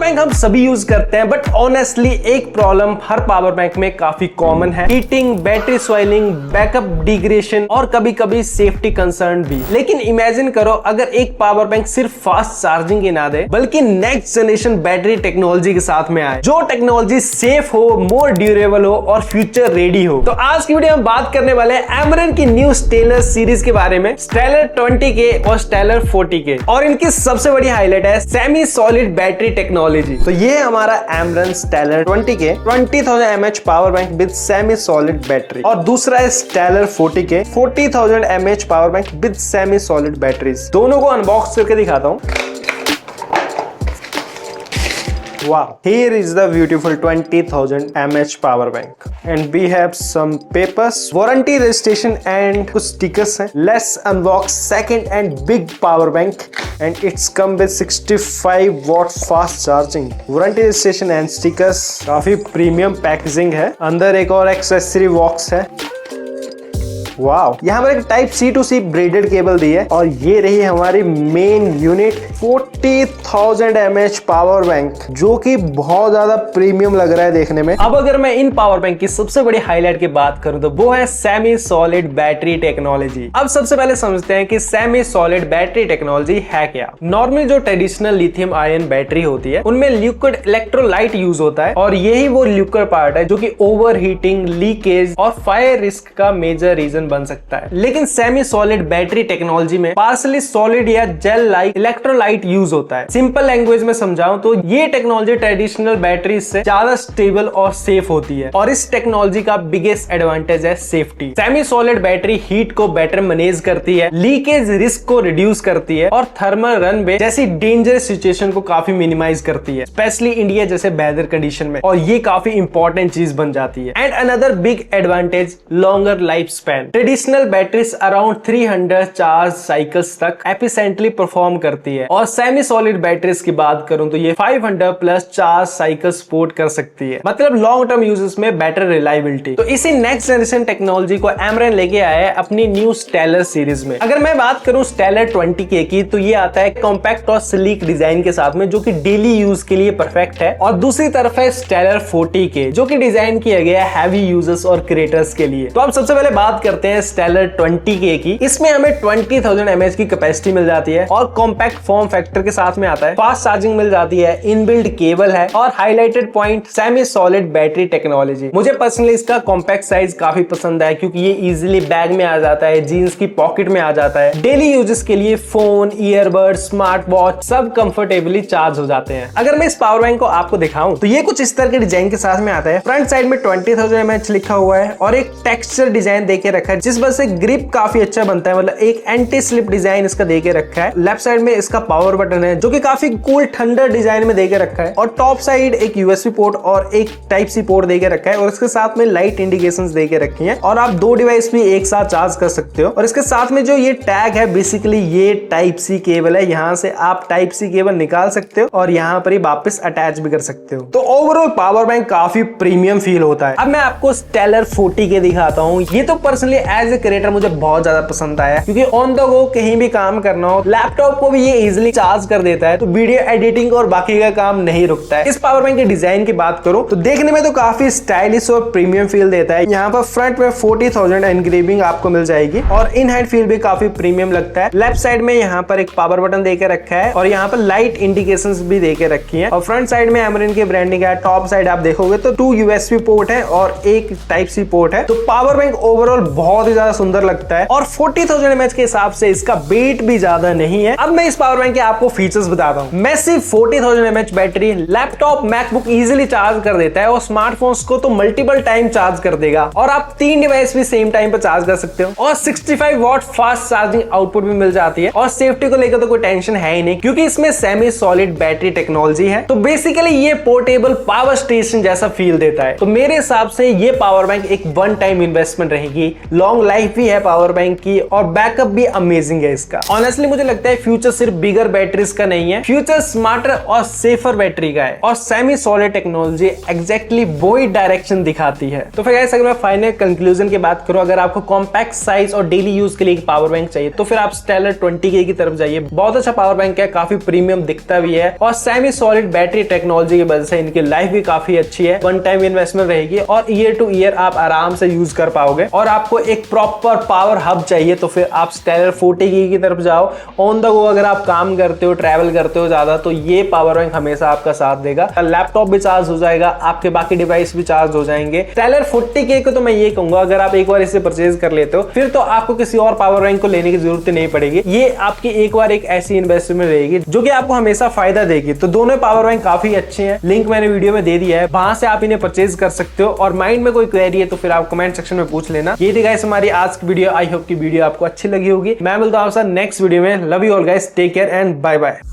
Bank हम सभी use करते हैं, बट ऑनेस्टली एक प्रॉब्लम हर पावर बैंक में काफी कॉमन है, heating, battery swelling, backup degradation और कभी कभी सेफ्टी कंसर्न भी। लेकिन इमेजिन करो अगर एक पावर बैंक सिर्फ फास्ट चार्जिंग ही ना दे, बल्कि नेक्स्ट जनरेशन बैटरी टेक्नोलॉजी के साथ में आए, जो टेक्नोलॉजी सेफ हो, मोर ड्यूरेबल हो और फ्यूचर रेडी हो। तो आज की वीडियो में बात करने वाले हैं एमरन की न्यू स्टेलर सीरीज के बारे में, स्टेलर 20K और स्टेलर 40K, और इनकी सबसे बड़ी हाईलाइट है सेमी सॉलिड बैटरी टेक्नोलॉजी। तो ये है हमारा Ambrane Stellar 20K 20,000 mAh power bank with semi solid battery, और दूसरा है Stellar 40K 40,000 mAh power bank with semi solid batteries. दोनों को अनबॉक्स करके दिखाता हूं। Wow, here is the beautiful 20,000 mAh power bank and we have some papers, warranty registration and कुछ stickers हैं। Let's unbox second and big power bank and it's come with 65 watt fast charging, warranty registration and stickers। काफी premium packaging है। अंदर एक और accessory box है। वाव, यहाँ पर एक type C to C braided cable दी है, और ये रही हमारी main unit 40,000 mAh power bank, जो कि बहुत ज्यादा प्रीमियम लग रहा है देखने में। अब अगर मैं इन पावर बैंक की सबसे बड़ी हाईलाइट की बात करूं तो वो है सेमी सॉलिड बैटरी टेक्नोलॉजी। अब सबसे पहले समझते हैं कि सेमी सॉलिड बैटरी टेक्नोलॉजी है क्या। नॉर्मली जो ट्रेडिशनल लिथियम आयन बैटरी होती है उनमें लिक्विड इलेक्ट्रोलाइट यूज होता है, और यही वो लिक्विड पार्ट है जो कि ओवर हीटिंग, लीकेज और फायर रिस्क का मेजर रीजन बन सकता है। लेकिन सेमी सॉलिड बैटरी टेक्नोलॉजी में पार्शली सॉलिड या जेल लाइक इलेक्ट्रोलाइट यूज होता है। सिंपल लैंग्वेज में समझाऊं तो ये टेक्नोलॉजी ट्रेडिशनल बैटरी से ज्यादा स्टेबल और सेफ होती है, और इस टेक्नोलॉजी का बिगेस्ट एडवांटेज है safety. Semi solid battery heat को बेटर मैनेज करती है, लीकेज रिस्क को रिड्यूस करती है, और थर्मल रनवे जैसी डेंजरस सिचुएशन को काफी मिनिमाइज करती है, स्पेशली इंडिया जैसे वेदर कंडीशन में, और ये काफी इंपॉर्टेंट चीज बन जाती है। And another big advantage, longer life span. Traditional batteries around 300 charge cycles तक एफिशिएंटली परफॉर्म करती है, और सेमी सॉलिड बैटरीज की बात करूं तो ये 500 प्लस चार्ज साइकिल सपोर्ट कर सकती है, मतलब लॉन्ग टर्म यूजेस में बेटर रिलायबिलिटी। तो इसी नेक्स्ट जनरेशन टेक्नोलॉजी को एमरन लेके आया है अपनी न्यू स्टेलर सीरीज में। अगर मैं बात करूं स्टेलर 20K की, तो ये आता है कॉम्पैक्ट और स्लीक डिजाइन के साथ में, जो कि डेली यूज के लिए परफेक्ट है। और दूसरी तरफ है स्टेलर 40K, जो कि डिजाइन किया गया है हैवी यूजर्स और क्रिएटर्स के लिए। तो अब सबसे पहले बात करते हैं स्टेलर 20K की। इसमें हमें 20,000 mAh की कैपेसिटी मिल जाती है, और कॉम्पैक्ट फॉर्म फैक्टर के साथ में आता है, फास्ट चार्जिंग मिल जाती है, इनबिल्ट केबल है, और highlighted point semi solid battery technology. मुझे पर्सनली इसका कॉम्पैक्ट साइज काफी पसंद है, क्योंकि ये इजीली बैग में आ जाता है, जीन्स की पॉकेट में आ जाता है। डेली यूजेस के लिए फोन, ईयरबड, स्मार्ट वॉच सब कंफर्टेबली चार्ज हो जाते हैं। अगर मैं इस पावर बैंक को आपको दिखाऊं तो ये कुछ इस तरह के डिजाइन के साथ में आता है। फ्रंट साइड में 20,000 mAh लिखा हुआ है, और एक टेक्सचर डिजाइन देके रखा है, जिस वजह से ग्रिप काफी अच्छा बनता है, मतलब एक एंटी स्लिप डिजाइन इसका देके रखा है। लेफ्ट साइड में इसका पावर बटन है, जो कि काफी कूल ठंडर डिजाइन में देके रखा है, और टॉप साइड एक USB पोर्ट और एक टाइप C पोर्ट देके रखा है, और इसके साथ में लाइट इंडिकेशंस देके रखी हैं, और आप दो डिवाइस भी एक साथ चार्ज कर सकते हो। और इसके साथ में जो ये टैग है, बेसिकली ये टाइप C केबल है, यहाँ से आप टाइप C केबल निकाल सकते हो और यहाँ पर ही वापस अटैच भी कर सकते हो। तो ओवरऑल पावर बैंक काफी प्रीमियम फील होता है। अब मैं आपको स्टेलर 40K दिखाता हूँ। ये तो पर्सनली एज ए क्रिएटर मुझे बहुत ज्यादा पसंद आया, क्योंकि ऑन द गो कहीं भी काम करना हो, लैपटॉप को भी ये इजीली चार्ज कर देता है, तो वीडियो एडिटिंग और बाकी का काम नहीं रुकता है। इस पावर बैंक के डिजाइन की बात करो तो देखने में तो काफी स्टाइलिश और प्रीमियम फील देता है। यहाँ पर फ्रंट में 40,000 एनग्रेविंग आपको मिल जाएगी, और इन हैंड फील भी काफी प्रीमियम लगता है। लेफ्ट साइड में यहाँ पर एक पावर बटन देके रखा है, और यहाँ पर लाइट इंडिकेशंस भी देके रखी है, और फ्रंट साइड में एमरन की ब्रांडिंग है। टॉप साइड आप देखोगे तो 2 USB पोर्ट है और एक टाइप C पोर्ट है। तो पावर बैंक ओवरऑल बहुत ही ज्यादा सुंदर लगता है, और 40,000 mAh के हिसाब से इसका वेट भी ज्यादा नहीं है। अब मैं इस पावर बैंक के आपको फीचर्स बताता हूँ। Massive 40,000 mAh battery laptop, MacBook easily charge कर देता है, और स्मार्टफोन्स को तो मल्टीपल टाइम चार्ज कर देगा, और आप 3 डिवाइस भी सेम टाइम पर चार्ज कर सकते हो, और 65 वॉट फास्ट चार्जिंग आउटपुट भी मिल जाती है। और सेफ्टी को लेकर तो कोई टेंशन है ही नहीं, क्योंकि इसमें सेमी सॉलिड बैटरी टेक्नोलॉजी है। तो बेसिकली ये पोर्टेबल पावर स्टेशन जैसा फील देता है। तो मेरे हिसाब से ये पावर बैंक एक वन टाइम इन्वेस्टमेंट रहेगी, लॉन्ग लाइफ भी है पावर बैंक की और बैकअप भी अमेजिंग है इसका। ऑनेस्टली मुझे लगता है फ्यूचर सिर्फ बिगर बैटरीज का नहीं है, फ्यूचर स्मार्टर और सेफर बैटरी का है और सेमी सॉलिड टेक्नोलॉजी एग्जैक्टली वही डायरेक्शन दिखाती है। तो फिर गाइस अगर मैं फाइनल कंक्लूजन की बात करूं, अगर आपको कॉम्पैक्ट साइज और डेली यूज के लिए एक पावर बैंक चाहिए तो फिर आप स्टेलर 20K की तरफ जाइए। बहुत अच्छा पावर बैंक है, काफी प्रीमियम दिखता भी है और सेमी सॉलिड बैटरी टेक्नोलॉजी की वजह से इनकी लाइफ भी काफी अच्छी है। वन टाइम इन्वेस्टमेंट रहेगी और ईयर टू ईयर आप आराम से यूज कर पाओगे। और आपको एक प्रॉपर पावर हब चाहिए तो फिर आप स्टेलर 40K की तरफ जाओ। ऑन द गो अगर आप काम करते हो, ट्रैवल करते हो ज्यादा, तो ये पावर बैंक हमेशा आपका साथ देगा। लैपटॉप भी चार्ज हो जाएगा, आपके बाकी डिवाइस भी चार्ज हो जाएंगे। स्टेलर 40K को तो मैं ये कहूंगा अगर आप एक बार इसे परचेज कर लेते हो फिर तो आपको किसी और पावर बैंक को लेने की जरूरत नहीं पड़ेगी। ये आपकी एक बार एक ऐसी इन्वेस्टमेंट रहेगी जो कि आपको हमेशा फायदा देगी। तो दोनों पावर बैंक काफी अच्छे हैं, लिंक मैंने वीडियो में दे दिया है, वहां से आप इन्हें परचेज कर सकते हो। और माइंड में कोई क्वेरी है तो फिर आप कमेंट सेक्शन में पूछ लेना। ये थी गाइस हमारी आज की वीडियो। आई होप की वीडियो आपको अच्छी लगी होगी। मैं मिलता हूं आपसे नेक्स्ट वीडियो में। Love you all guys, take care and bye bye.